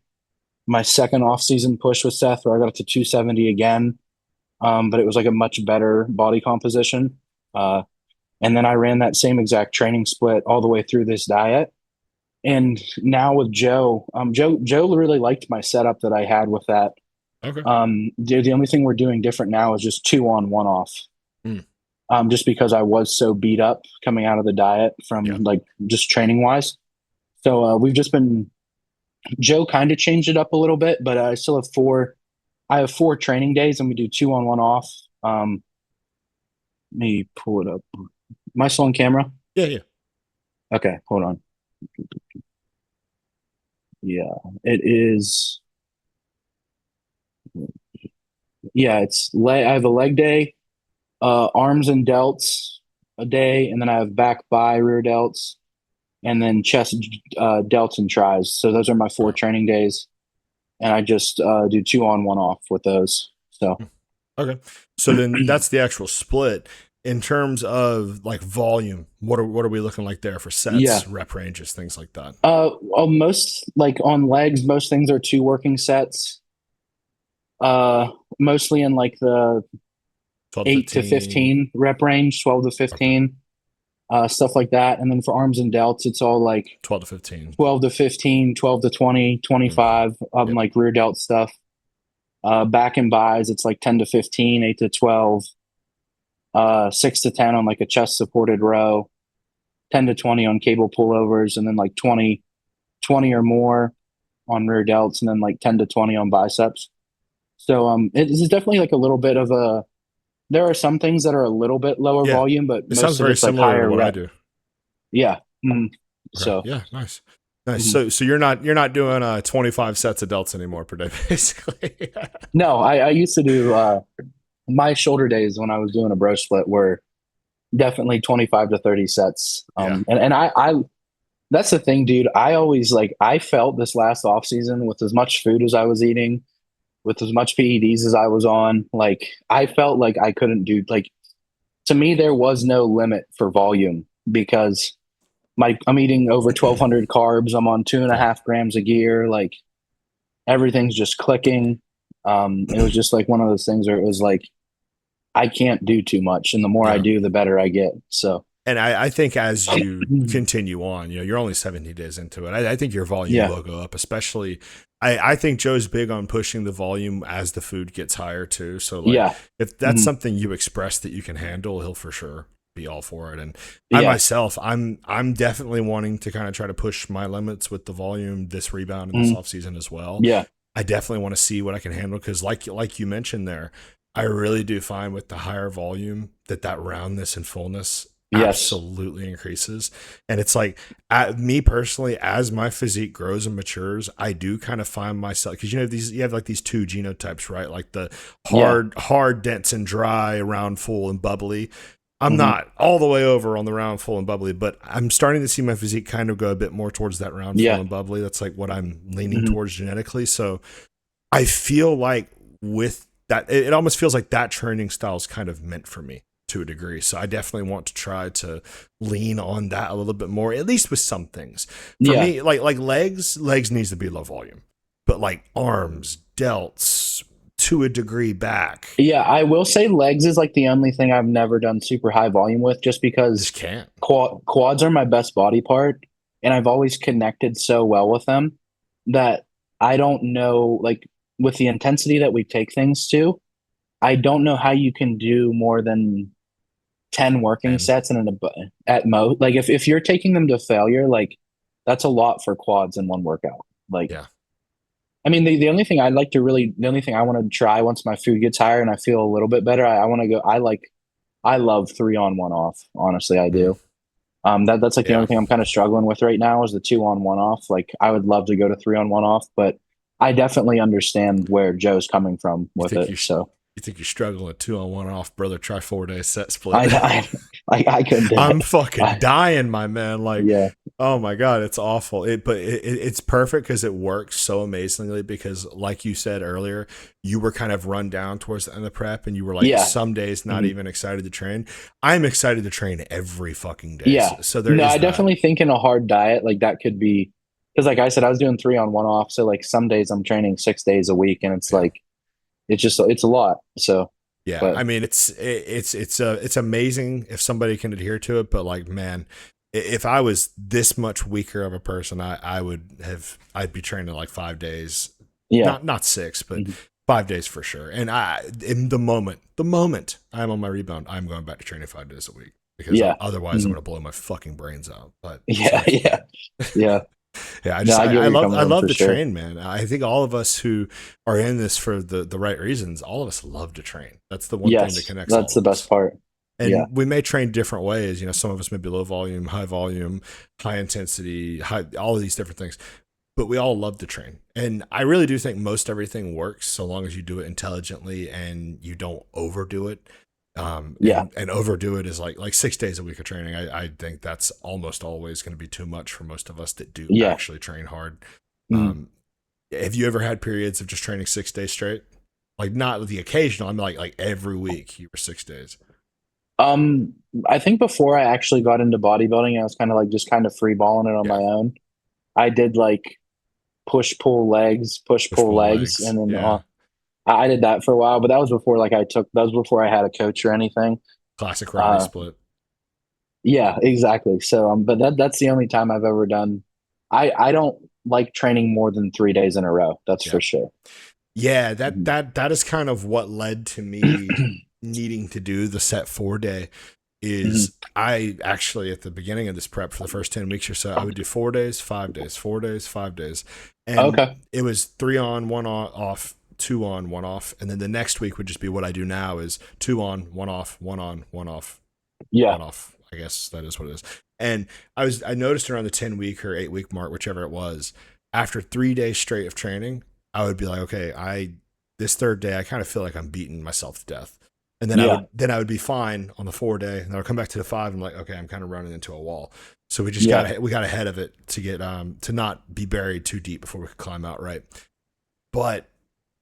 my second off season push with Seth, where I got up to 270 again. But it was like a much better body composition. And then I ran that same exact training split all the way through this diet. And now with Joe, Joe really liked my setup that I had with that. Okay. The only thing we're doing different now is just 2 on, 1 off. Hmm. Just because I was so beat up coming out of the diet from Yeah. like just training wise. So we've just been Joe kind of changed it up a little bit, but I still have four. I have 4 training days, and we do 2 on, 1 off. Let me pull it up. Am I still on camera? Yeah. Yeah. Okay, hold on. Yeah, it is. Yeah, I have a leg day, arms and delts a day, and then I have back, by, rear delts, and then chest, delts and tris. So those are my four Oh. training days. and I just do 2 on 1 off with those. So Okay. So then that's the actual split. In terms of like volume, what are we looking like there for yeah, sets, rep ranges, things like that? most like on legs, most things are 2 working sets. Uh, Mostly in like the 12 to 15. 8 to 15 rep range, 12 to Okay. 15, stuff like that. And then for arms and delts, it's all like 12 to 15. 12 to 15, 12 to 20, Mm. 25, Yep. like rear delt stuff. Back and buys, it's like 10 to 15, 8 to 12, 6 to 10 on like a chest supported row, 10 to 20 on cable pullovers, and then like 20 or more on rear delts, and then like 10 to 20 on biceps. So it is definitely like a little bit of a, there are some things that are a little bit lower Yeah. volume, but It sounds most of very it's like similar to higher what I rep. do. Yeah. Mhm. Okay. So Yeah. Nice. Nice. mhm. So you're not doing 25 sets of delts anymore per day, basically. No, I used to do my shoulder days when I was doing a bro split were definitely 25 to 30 sets. Yeah. And I that's the thing, dude. I always like I felt this last off season with as much food as I was eating, with as much PEDs as I was on, like I felt like I couldn't do like, to me there was no limit for volume because I'm eating over 1,200 carbs. I'm on two and a Yeah. half grams of gear. Like everything's just clicking. It was just like one of those things where it was like I can't do too much, and the more I Yeah. do, the better I get. So And I think as you continue on, you're only 70 days into it. I think your volume yeah, will go up, especially. I think Joe's big on pushing the volume as the food gets higher too. So like, yeah, if that's mhm, something you express that you can handle, he'll for sure be all for it. And I yeah, myself, I'm definitely wanting to kind of try to push my limits with the volume this rebound and this mhm, off season as well. yeah, I definitely want to see what I can handle because, like you mentioned there, I really do find with the higher volume that roundness and fullness yes, absolutely increases. And it's like, me personally, as my physique grows and matures, I do kind of find myself because you have like these two genotypes, right? Like the yeah, hard, dense, and dry, round, full, and bubbly. I'm hmm, not all the way over on the round, full, and bubbly, but I'm starting to see my physique kind of go a bit more towards that round, full, yeah, and bubbly. That's like what I'm leaning hmm, towards genetically. So I feel like with that, it almost feels like that training style is kind of meant for me to a degree. So I definitely want to try to lean on that a little bit more, at least with some things. For yeah, me, like legs needs to be low volume, but like arms, delts to a degree back, yeah. I will say legs is like the only thing I've never done super high volume with, just because just can't. quads are my best body part, and I've always connected so well with them that I don't know, like with the intensity that we take things to, I don't know how you can do more than 10 working And sets and at most. Like if you're taking them to failure, like that's a lot for quads in one workout. Like, yeah, I mean, the only thing I'd like to really, the only thing I want to try once my food gets higher and I feel a little bit better, I want to go, I love 3 on 1 off. Honestly, I mm, do. That's like the yeah. only thing I'm kind of struggling with right now is the 2 on 1 off. Like I would love to go to 3 on 1 off, but I definitely understand where Joe's coming from You with think it. So you think you're struggling with 2 on 1 off, brother? Try 4 day set split. I, I couldn't do I'm it. fucking I, dying, my man. Like, yeah, oh my god, it's awful. But it's perfect because it works so amazingly. Because, like you said earlier, you were kind of run down towards the end of the prep, and you were like, yeah. some days not Mhm. even excited to train. I'm excited to train every fucking day. Yeah. So there No, is I that. definitely think in a hard diet, like that could be, because like I said, I was doing 3 on 1 off. So like some days I'm training 6 days a week, and it's Yeah. like it's a lot. So, Yeah, but I mean it's amazing if somebody can adhere to it, but like man, if I was this much weaker of a person, I'd be training like 5 days, yeah. not six, but Mhm. 5 days for sure. And in the moment I'm on my rebound, I'm going back to training 5 days a week because Yeah. otherwise I'm Mhm. gonna blow my fucking brains out. But Yeah. besides that, Yeah. Yeah. yeah, No, I get where you're coming I from love for to sure. train, man. I think all of us who are in this for the right reasons, all of us love to train. That's the one thing that Yes. connects That's all the of best us. part. Yeah. And we may train different ways. Some of us may be low volume, high intensity, all of these different things. But we all love to train. And I really do think most everything works so long as you do it intelligently and you don't overdo it. Yeah. And overdo it is like 6 days a week of training. I think that's almost always going to be too much for most of us that do Yeah. actually train hard. Mhm. Um, Have you ever had periods of just training 6 days straight? Like not the occasional. I mean, like every week you were 6 days. Um, I think before I actually got into bodybuilding, I was kind of like just kind of free balling it on my Yeah, own. I did like push push pull pull legs, legs. and then Yeah, I did that for a while. But that was before like that was before I had a coach or anything. classic Ronnie Uh, split. yeah, exactly. So, but that's the only time I've ever done. I don't like training more than 3 days in a row. That's Yeah. for sure. Yeah, that Mhm. that is kind of what led to me needing to do the set 4 day. Mhm. Is I actually at the beginning of this prep for the first 10 weeks or so, I would do 4 days, 5 days, 4 days, 5 days, and Okay. it was 3 on, one off, 2 on, one off, and then the next week would just be what I do now is 2 on, one off, 1 on, one off, Yeah. one off. I guess that is what it is. And I noticed around the 10 week or 8 week mark, whichever it was, after 3 days straight of training, I would be like, okay, this third day I kind of feel like I'm beating myself to death. And then Yeah. I would be fine on the 4 day, and then I'll come back to the 5. And I'm like, okay, I'm kind of running into a wall. So Yeah. we got ahead of it to get to not be buried too deep before we could climb out right. But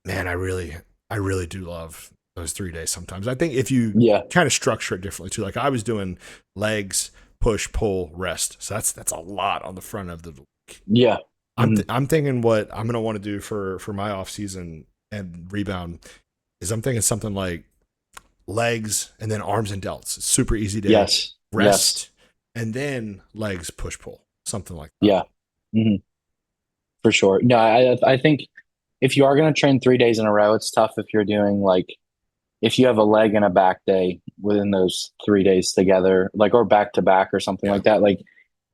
man, I really do love those 3 days sometimes. I think if you Yeah. kind of structure it differently too, like I was doing legs, push, pull, rest. So that's a lot on the front of the week. Yeah. Mhm. I'm thinking what I'm gonna want to do for my off season and rebound is I'm thinking something like legs and then arms and delts. Super easy day. Yes. Yes. Rest and then legs, push, pull. Something like that. Yeah. Hmm. For sure. No, I think if you are going to train 3 days in a row, it's tough if you're doing like if you have a leg and a back day within those 3 days together, like or back to back or something Yeah. like that. Like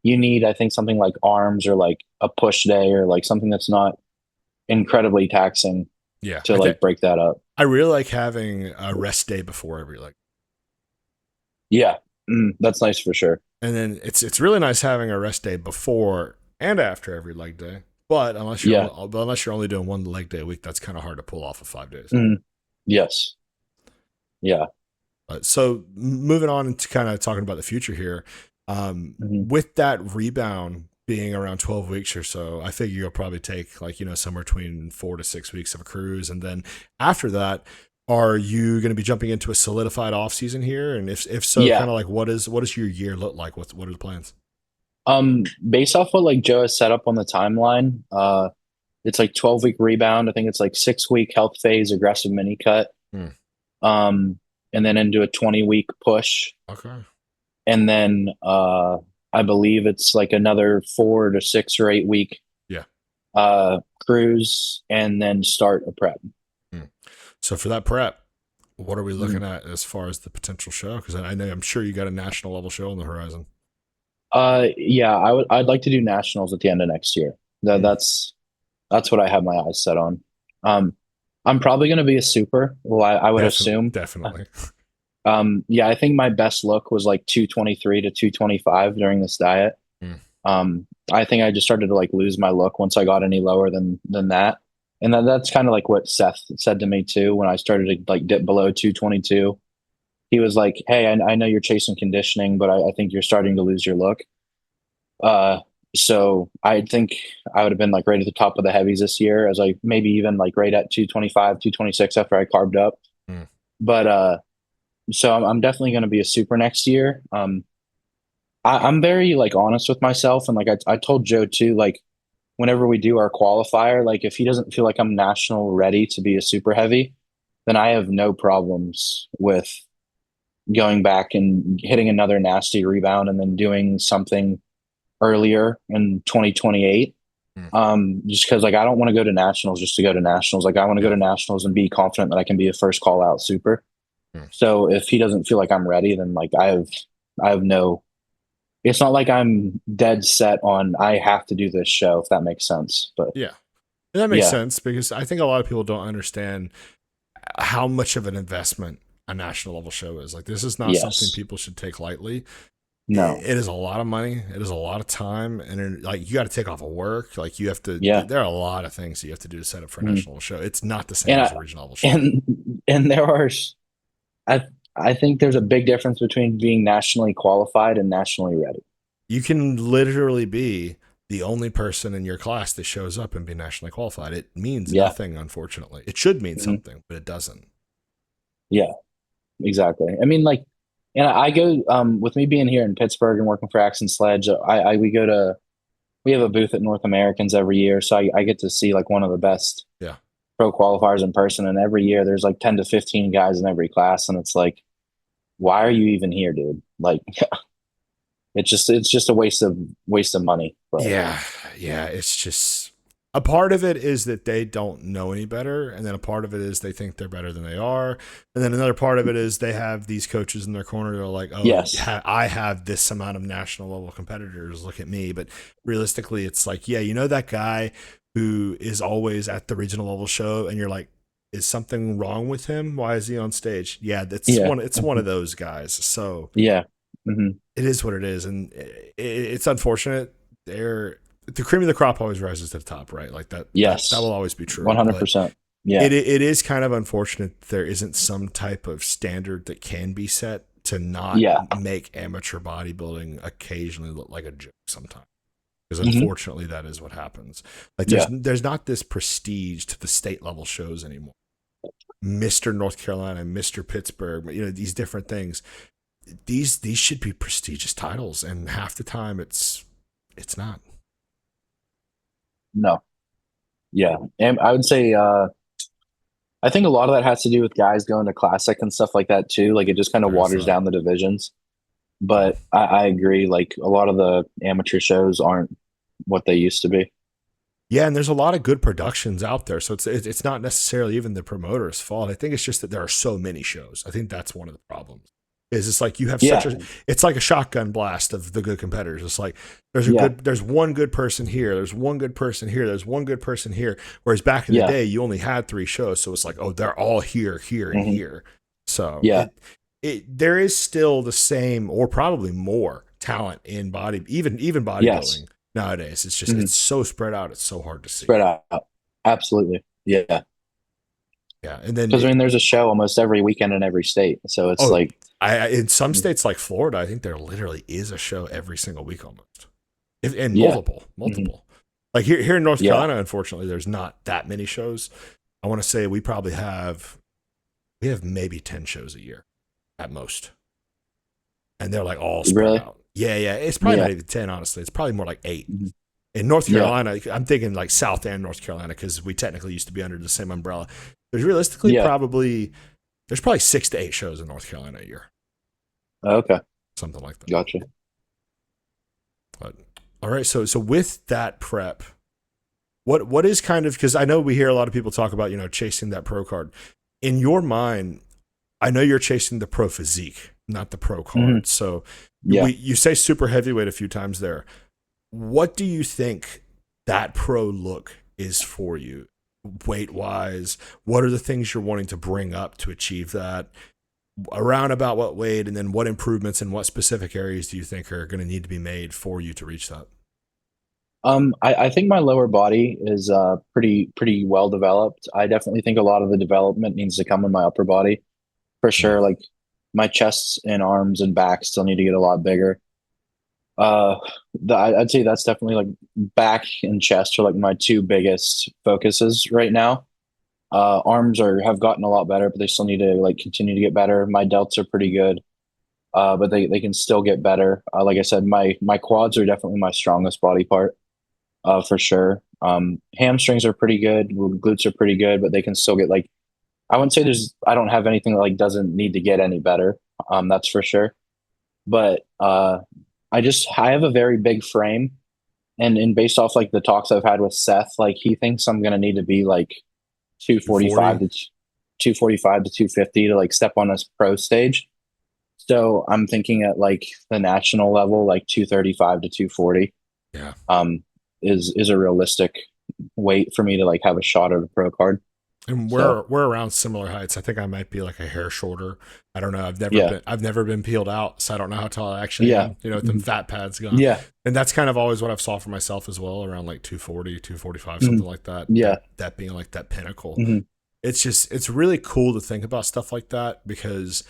you need, I think, something like arms or like a push day or like something that's not incredibly taxing Yeah. to like break that up. I really like having a rest day before every leg. Yeah. That's nice for sure. And then it's really nice having a rest day before and after every leg day. But Yeah. unless you're only doing one leg day a week, that's kind of hard to pull off of 5 days. Mm, yes. Yeah. So moving on to kind of talking about the future here, Hmm. with that rebound being around 12 weeks or so, I figure you'll probably take like somewhere between 4 to 6 weeks of a cruise, and then after that, are you going to be jumping into a solidified off season here? And if so, Yeah. kind of like what does your year look like? What are the plans? Based off what like Joe has set up on the timeline, it's like 12-week rebound. I think it's like 6-week health phase, aggressive mini cut. Hmm. Um, and then into a 20-week push. Okay. And then I believe it's like another 4 to 6 or 8 week Yeah. cruise and then start a prep. Hmm. So for that prep, what are we Mhm. looking at as far as the potential show? Because I'm sure you got a national level show on the horizon. Yeah, I'd like to do nationals at the end of next year. Hmm. That's what I have my eyes set on. Um, I'm probably going to be a super. Well, I would assume. Definitely. Yeah, I think my best look was like 223 to 225 during this diet. Hmm. I think I just started to like lose my look once I got any lower than that. And that's kind of like what Seth said to me too when I started to like dip below 222. He was like, "Hey, I know you're chasing conditioning, but I think you're starting to lose your look." Uh, so I think I would have been like right at the top of the heavies this year, as like maybe even like right at 225, 226 after I carved up. Hmm. But so I'm definitely going to be a super next year. I'm very like honest with myself, and like I told Joe too, like whenever we do our qualifier, like if he doesn't feel like I'm national ready to be a super heavy, then I have no problems with going back and hitting another nasty rebound and then doing something earlier in 2028. Hmm. Just because like I don't want to go to nationals just to go to nationals. Like I want to go Yeah. to nationals and be confident that I can be a first call out super. Hmm. So if he doesn't feel like I'm ready, then like I have no. It's not like I'm dead set on I have to do this show if that makes sense. But Yeah. And that makes yeah, sense because I think a lot of people don't understand how much of an investment a national level show is. Like, this is not something yes, people should take lightly. no, It is a lot of money. It is a lot of time, and like you got to take off of work. Like you have to. yeah, There are a lot of things you have to do to set up for a mhm. national level show. It's not the same and as a regional level show. and there are I I think there's a big difference between being nationally qualified and nationally ready. You can literally be the only person in your class that shows up and be nationally qualified. It means Yeah. nothing, unfortunately. It should mean Mhm. something, but it doesn't. Yeah, exactly. I mean, like, and I go with me being here in Pittsburgh and working for Axon Sledge. We have a booth at North Americans every year, so I get to see like one of the best Yeah. pro qualifiers in person. And every year there's like 10 to 15 guys in every class, and it's like, why are you even here, dude? Like, it's just a waste of money. But Yeah. Yeah. It's just a part of it is that they don't know any better. And then a part of it is they think they're better than they are. And then another part of it is they have these coaches in their corner that are like, oh, yes, I have this amount of national level competitors. Look at me. But realistically, it's like, yeah, you know, that guy who is always at the regional level show, and you're like, is something wrong with him? Why is he on stage? Yeah, yeah, it's one of those guys. So yeah, hmm it is what it is, and it's unfortunate. They're the cream of the crop always rises to the top, right? Like that will yes, always be true. But 100%. Yeah, it is kind of unfortunate there isn't some type of standard that can be set to not yeah, make amateur bodybuilding occasionally look like a joke sometimes. Because hmm unfortunately, that is what happens. Like yeah, there's not this prestige to the state level shows anymore. Mr. North Carolina, Mr. Pittsburgh, you know, these different things. These should be prestigious titles, and half the time it's not. no, yeah. And I would say, I think a lot of that has to do with guys going to classic and stuff like that too. Like it just kind of There is waters that. down the divisions. Yeah. But I agree. Like a lot of the amateur shows aren't what they used to be. Yeah, and there's a lot of good productions out there, so it's not necessarily even the promoter's fault. I think it's just that there are so many shows. I think that's one of the problems. Is it's like you have Yeah, it's like a shotgun blast of the good competitors. It's like yeah, there's one good person here, there's one good person here, there's one good person here. Whereas back in the yeah, day, you only had 3 shows, so it's like, oh, they're all here, here, and hmm here. So yeah, it there is still the same or probably more talent in even yes, bodybuilding nowadays. It's just hmm it's so spread out, it's so hard to see. spread out. Absolutely. Yeah. Yeah, and then Because I mean, there's a show almost every weekend in every state. So it's oh, like, in some states like Florida, I think there literally is a show every single week almost, and yeah, hmm multiple. Like here in North yeah, Carolina, unfortunately, there's not that many shows. I want to say we have maybe 10 shows a year at most, and they're like all spread really, out. Yeah, yeah, it's probably yeah, not even 10. Honestly, it's probably more like 8. hmm In North yeah, Carolina, I'm thinking like South and North Carolina because we technically used to be under the same umbrella. There's realistically yeah. there's probably 6 to 8 shows in North Carolina a year, Okay, something like that. gotcha. But all right, so with that prep, what is kind of, because I know we hear a lot of people talk about, you know, chasing that pro card. In your mind, I know you're chasing the pro physique, not the pro hmm card. So Yeah. you say super heavyweight a few times there. What do you think that pro look is for you, weight wise? What are the things you're wanting to bring up to achieve that? Around about what weight, and then what improvements and what specific areas do you think are going to need to be made for you to reach that? I think my lower body is pretty well developed. I definitely think a lot of the development needs to come in my upper body for Mm. sure. Like my chests and arms and back still need to get a lot bigger. Uh, I'd say that's definitely like back and chest are like my two biggest focuses right now. Arms are have gotten a lot better, but they still need to like continue to get better. My delts are pretty good, but they can still get better. Like I said, my quads are definitely my strongest body part, for sure. Hamstrings are pretty good, glutes are pretty good, but they can still get like I wouldn't say I don't have anything that like doesn't need to get any better. That's for sure. But I have a very big frame, and based off like the talks I've had with Seth, like he thinks I'm gonna need to be like 245 240. to 245 to 250 to like step on this pro stage. So I'm thinking at like the national level, like 235 to 240 Yeah. um is a realistic weight for me to like have a shot at a pro card. And So we're around similar heights. I think I might be like a hair shorter. I don't know. yeah, I've never been peeled out, so I don't know how tall I actually yeah, am. You know, with them mhm, fat pads gone. yeah, And that's kind of always what I've saw for myself as well, around like 240, 245, mhm, something like that. yeah, That being like that pinnacle. mhm, It's really cool to think about stuff like that, because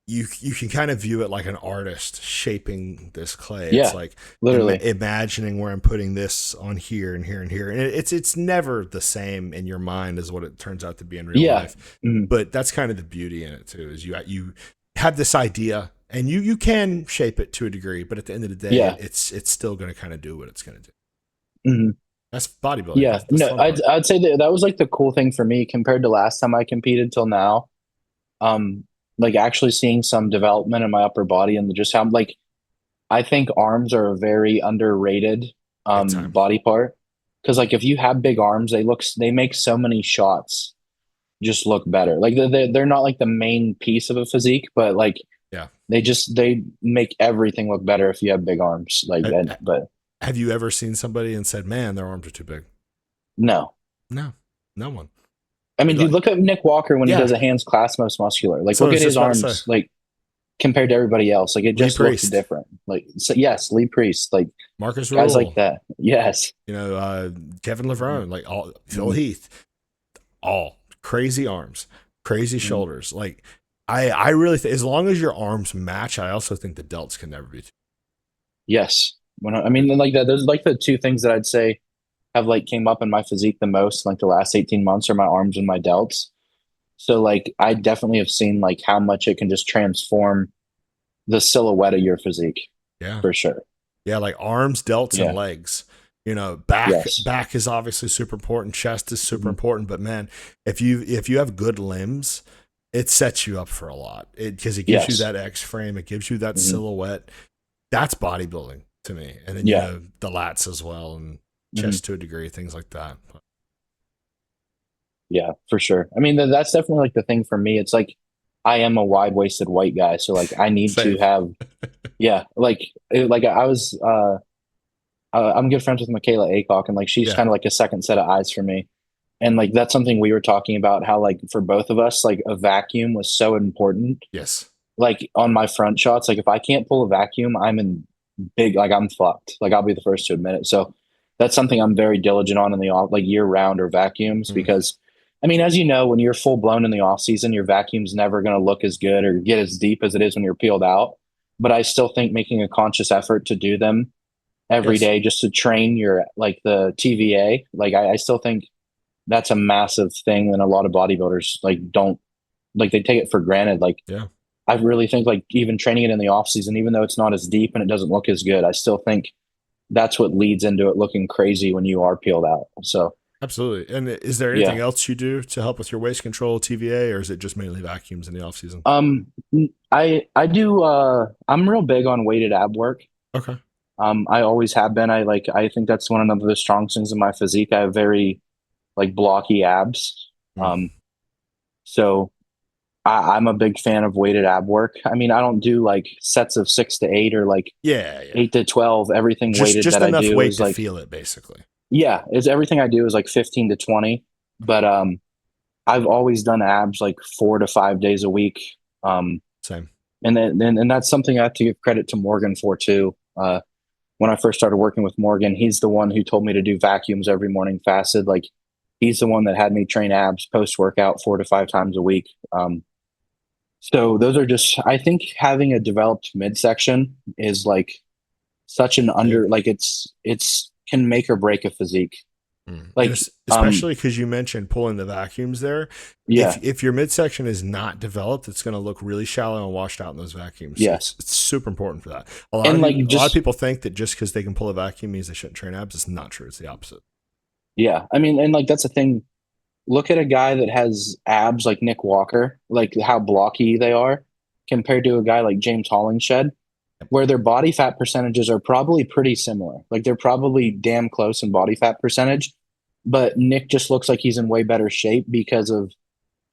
you can kind of view it like an artist shaping this clay. It's Yeah, like literally. imagining where I'm putting this on here and here and here, and it's never the same in your mind as what it turns out to be in real Yeah. life. Mhm. But that's kind of the beauty in it too, is you have this idea and you can shape it to a degree, but at the end of the day, Yeah. it's still going to kind of do what it's going to do. Mhm. That's bodybuilding. Yeah. That's the No, fun I'd part. I'd say that that was like the cool thing for me compared to last time I competed till now. Um, like actually seeing some development in my upper body and just how like I think arms are a very underrated Big time. body part. Because like if you have big arms, they make so many shots just look better. Like they're not like the main piece of a physique, but like Yeah. they make everything look better if you have big arms. Like Ha- and but Have you ever seen somebody and said, "Man, their arms are too big"? no. No, no one. I mean, dude, Like, look at Nick Walker when he yeah, does a hands class most muscular. Like that's what I look was at just his about to say. arms, like compared to everybody else. Like it Lee just looks Priest, different. Like so, yes, Lee Priest, like Marcus guys like Rule, that. Yes. Kevin Levrone, like all Phil Mhm. Heath, all crazy arms, crazy Mhm. shoulders. Like I really as long as your arms match, I also think the delts can never be too. Yes. I mean, like that. Those are like the two things that I'd say have like came up in my physique the most like the last 18 months are my arms and my delts. So like I definitely have seen like how much it can just transform the silhouette of your physique Yeah, for sure. yeah, like arms, delts, and Yeah. legs. Back Yes. back is obviously super important. Chest is super Mhm. important. But man, if you have good limbs, it sets you up for a lot. Because it gives you Yes. that X frame, it gives you that Mhm. silhouette. That's bodybuilding to me. And then Yeah. the lats as well, and Mhm. chest to a degree, things like that. Yeah, for sure. I mean, that's definitely like the thing for me. It's like I am a wide waisted white guy, so like I need to Same. have yeah, like I was I'm good friends with Michaela Acock, and like she's Yeah. kind of like a second set of eyes for me. And like that's something we were talking about how like for both of us, like a vacuum was so important. Yes. Like on my front shots, like if I can't pull a vacuum, I'm in big like I'm fucked. Like I'll be the first to admit it. So that's something I'm very diligent on in the off like year round or vacuums Mm. because I mean, as you know, when you're full blown in the off season, your vacuum's never going to look as good or get as deep as it is when you're peeled out. But I still think making a conscious effort to do them every Yes. day just to train your like the TVA, like I still think that's a massive thing and a lot of bodybuilders like don't like they take it for granted. Like Yeah. I really think like even training it in the off season, even though it's not as deep and it doesn't look as good, I still think that's what leads into it looking crazy when you are peeled out. So Absolutely. And is there anything yeah. else you do to help with your waist control, TVA, or is it just mainly vacuums in the off season? I do I'm real big on weighted ab work. Okay. I always have been. I think that's one of the strong things in my physique. I have very like blocky abs. Mm. Um so I'm a big fan of weighted ab work. I mean, I don't do like sets of 6 to 8 or like Yeah. Yeah. 8 to 12. Everything Just weighted just that I enough do weight is to like, feel it, basically. yeah, is everything I do is like 15 to 20. But I've always done abs like 4 to 5 days a week. Um, Same. and that's something I have to give credit to Morgan for too. When I first started working with Morgan, he's the one who told me to do vacuums every morning fasted. Like he's the one that had me train abs post workout 4 to 5 times a week. So those are just I think having a developed midsection is like such an Big. under like it's can make or break a physique. Mm. And Like especially because you mentioned pulling the vacuums there. yeah, If your midsection is not developed, it's going to look really shallow and washed out in those vacuums. So yes. it's super important for that. And like A lot of just people think that just because they can pull a vacuum means they shouldn't train abs. It's not true. It's the opposite. yeah. I mean and like that's the thing. Look at a guy that has abs like Nick Walker, like how blocky they are compared to a guy like James Hollingshed, where their body fat percentages are probably pretty similar. Like they're probably damn close in body fat percentage, but Nick just looks like he's in way better shape because of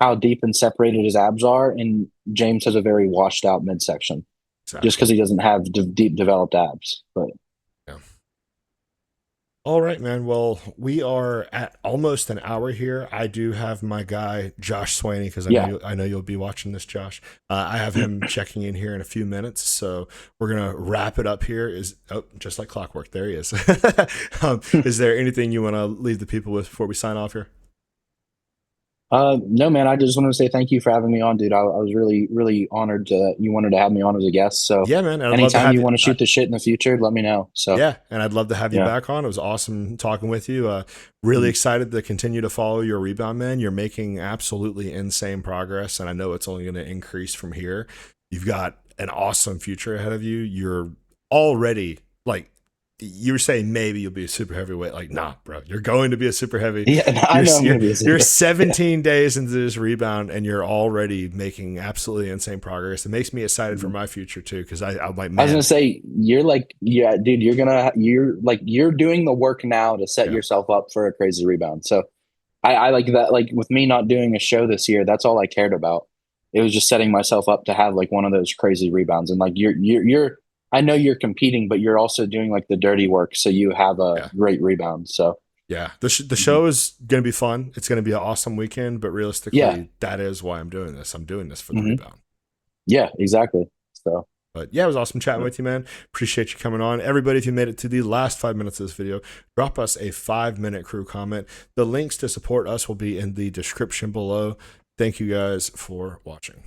how deep and separated his abs are, and James has a very washed out midsection just Exactly. because he doesn't have deep developed abs. But Yeah. All right, man. Well, we are at almost an hour here. I do have my guy Josh Swaney because yeah, I know you'll be watching this, Josh. I have him checking in here in a few minutes, so we're gonna wrap it up here. Just like clockwork? There he is. Is there anything you want to leave the people with before we sign off here? No, man, I just wanted to say thank you for having me on, dude. I was really, really honored that you wanted to have me on as a guest. So Yeah, man. And I'd love to anytime have you you. want to shoot the shit in the future, let me know. So Yeah, and I'd love to have you yeah. back on. It was awesome talking with you. Really Mhm. excited to continue to follow your rebound, man. You're making absolutely insane progress, and I know it's only going to increase from here. You've got an awesome future ahead of you. You're already like you were saying maybe you'll be a super heavyweight. Like, nah, bro, you're going to be a super heavy. Yeah, I You're know I'm you're, gonna be a you're super. Yeah. 17 days into this rebound, and you're already making absolutely insane progress. It makes me excited for Mhm. my future too, because I'm like, I was gonna man, say you're like, yeah, dude, you're doing the work now to set yeah, yourself up for a crazy rebound. So I like that. Like with me not doing a show this year, that's all I cared about. It was just setting myself up to have like one of those crazy rebounds. And like you're I know you're competing, but you're also doing like the dirty work, so you have a yeah. great rebound. So Yeah, the mhm. show is going to be fun. It's going to be an awesome weekend, but Yeah, realistically, that is why I'm doing this. I'm doing this for the hmm rebound. yeah, exactly. So But yeah, it was awesome chatting with you, man. Appreciate you coming on. Everybody, if you made it to the last 5 minutes of this video, drop us a 5 minute crew comment. The links to support us will be in the description below. Thank you guys for watching.